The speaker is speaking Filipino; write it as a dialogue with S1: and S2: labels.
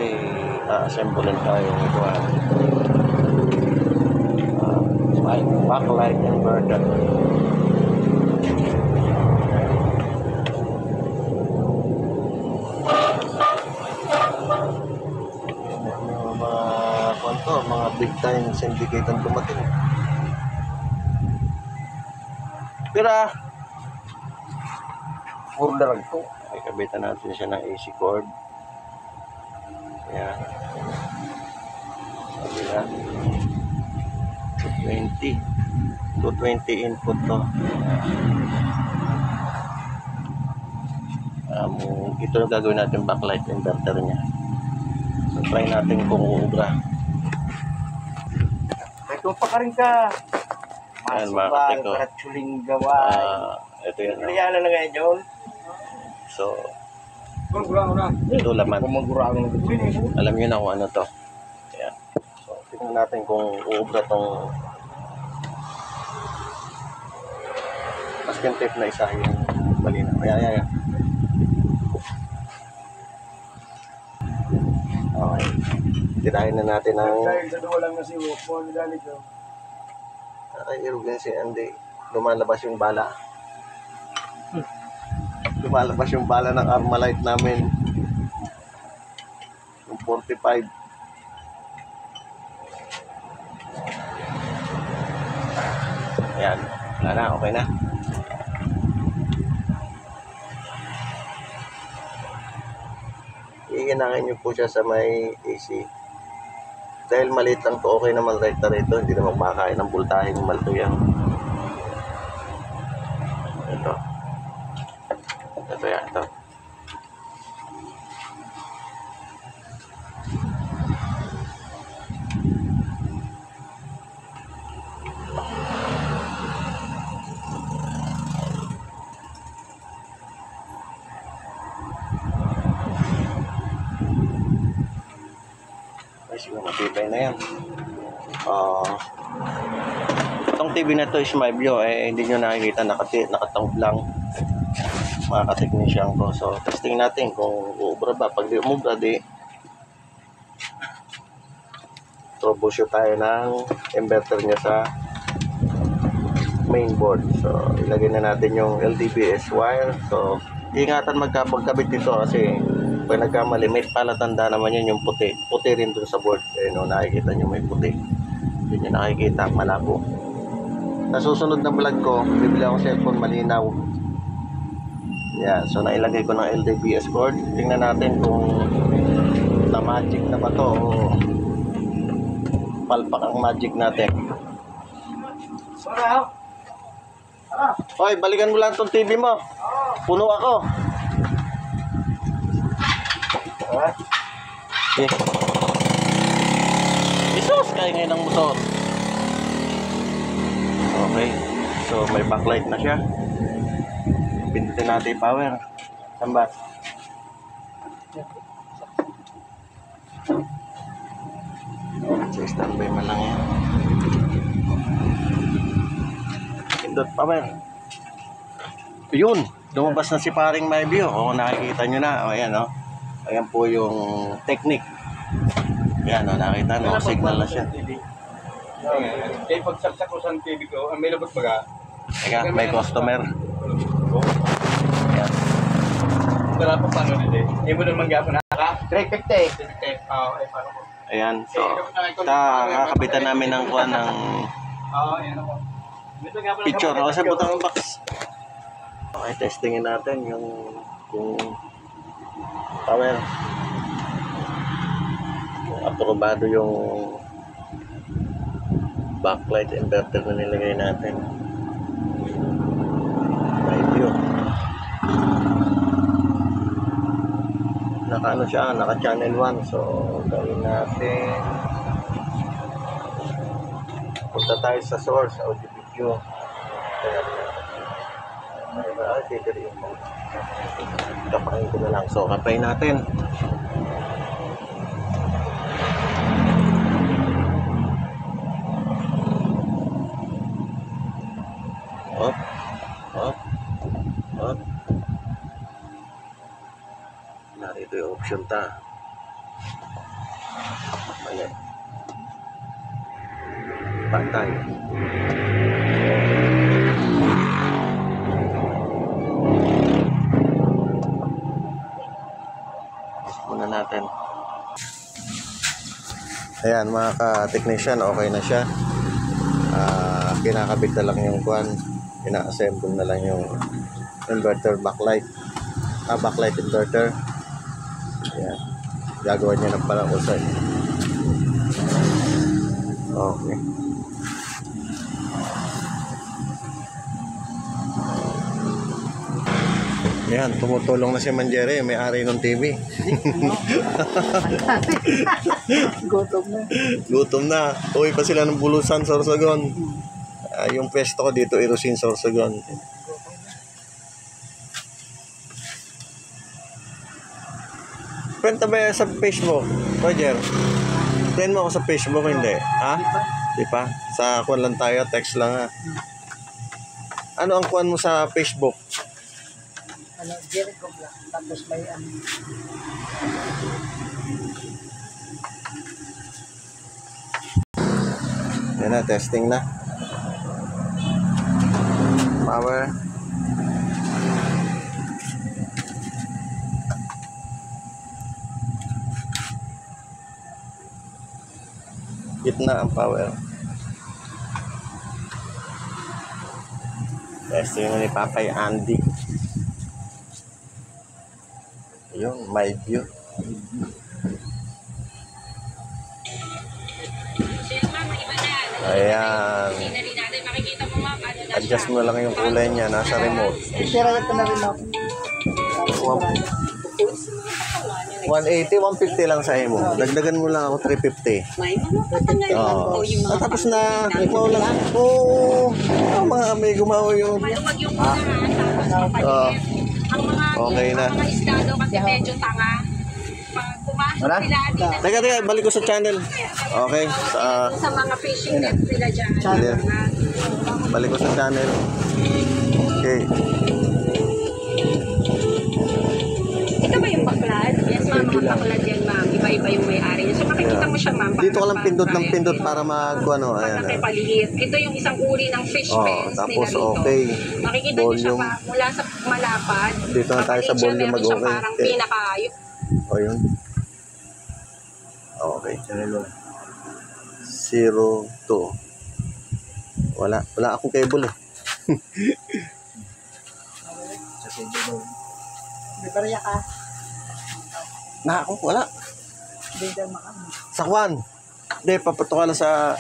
S1: may a-assemblein tayong backlight inverter. Mga big time syndicate ang dumating. Pira order ko. Ay, kabitan natin siya ng AC cord. Ayan. Sabi na 220 input to. Ito yung gagawin natin backlight inverter nya. So try natin kung uubra.
S2: Ito pa ka rin ka.
S1: Ayan,
S2: Masok ba, karatsuling gaway.
S1: Ito yan.
S2: Kaya na nga yun.
S1: So, ito laman. Alam nyo na kung ano to. Ayan. So, tingnan natin kung uubra tong masking tape na isa yung balina. Ayan. Okay. Tirahin na natin ang emergency and lumalabas yung bala. Lumalabas yung bala ng Armalite namin. Yung 45. Ayan. Wala na. Okay na. Iinangin nyo po siya sa may AC. Dahil maliit lang to, okay naman right na rito. Hindi naman makakain ng bultahing malto yan. Ito yan, ito. Ay, siguro matibay na yan. Itong TV na to is my view. Hindi nyo nakikita, nakatangb lang mga ka-technician ko. So, testing natin kung uubra ba. Pag di umubra, di troubleshoot tayo ng inverter niya sa main board. So, ilagay na natin yung LDBS wire. So, ingatan magkabit dito kasi pag nagkamali, may palatanda naman yun yung puti. Puti rin dun sa board. No, nakikita nyo may puti. Hindi nyo nakikita, malabo. Sa susunod na vlog ko, bibili ako cellphone malinaw. Yan, so nailagay ko ng LDBS cord. Tingnan natin kung na magic na ba to o palpak ang magic natin. Hoy, balikan mo lang tong TV mo. Puno ako. Okay. Isos kayo ngayon ng motor. Okay. So may backlight na siya. Pindutin natin yung power. Samba. So standby man lang yan. Pindot power. Yun. Lumabas na si paring Mayview. O nakikita nyo na. O ayan o. Ayan po yung technique. Ayan o. Nakita no. Signal na siya.
S2: Kaya pagsaksak ko sa TV ko, may labot baga.
S1: Teka, may customer. Ayan.
S2: Wala pa paano nito eh. Hindi mo naman gapon na. 350.
S1: Ayan. So, kakabitan namin ng kuha ng picture. O, sa butang box. Okay, testingin natin yung kung power. Kung aprobado yung backlight inverter na nilagay natin. Mayview. Naka-ano siya, naka-channel 1. So, gawin natin. Punta tayo sa source, audio video. Kapain ko na lang. So, kapain natin. Up. Narito yung option ta. Dali. Patay. Muna natin. Ayan mga ka-technician, okay na siya. Kinakabit na lang yung kwan. Ina-assemble na lang yung inverter backlight. Backlight inverter. Ayan. Gagawa niya ng parang usay. Okay. Ayan, tumutulong na si Manjere, yung may-ari ng TV.
S3: Gutom na.
S1: Gutom na. Uwi pa sila ng Bulusan, Sorsogon. Yung pwesto ko dito, Irusin, Sorsogon. Kwenta ba yan sa Facebook, Roger? Friend mo ako sa Facebook, hindi? Ha? Di pa? Sa kuwan lang tayo, text lang ha. Ano ang kuwan mo sa Facebook?
S3: Ano, Jericho Black. Tapos may ano.
S1: Yan na, testing na. Power. Gitna ang power. Testing na ni Papay Andy. Yung my view. Ayan. Adjust mo lang yung kulay niya. Nasa remote.
S3: Tira ito na rin ako.
S1: 180, 150 lang sa mo. Dagdagan mo lang ako 350.
S4: May mga patanggal lang
S1: Oo.
S4: po yung mga
S1: Tapos na, ikaw lang. Oo. Ang mga may gumawa yung...
S4: Maluwag yung unahan, tapos kapalit.
S1: Oo.
S4: Ang mga,
S1: Okay na.
S4: ang mga estado kasi medyo tanga. Pag pumasok
S1: Wala?
S4: sila, di na
S1: Teka, balik ko sa channel. Okay.
S4: sa mga fishing net sila dyan.
S1: Channel. Balik ko sa channel. Okay.
S4: Ito ba yung baklad? Yes, ma'am, mga baklad yan, ma'am. Iba-iba yung may-ari niya. So makikita mo siya, ma'am.
S1: Dito ka lang pindot ng pindot para mag ano, ayan.
S4: Nakipalihit. Ito yung isang uri ng fish
S1: Oh,
S4: pens
S1: tapos
S4: nila dito.
S1: okay.
S4: Makikita niyo siya
S1: Volume.
S4: pa mula sa malapad.
S1: Dito na tayo sa
S4: Kapatid siya,
S1: volume
S4: meron siyang
S1: mag-okay.
S4: parang
S1: Okay.
S4: pinaka...
S1: O yun. Okay. 02. Wala akong cable eh.
S3: May barya ka.
S1: Wala.
S3: Hindi daw makano.
S1: Sa kwan. Hindi, papatok ka lang sa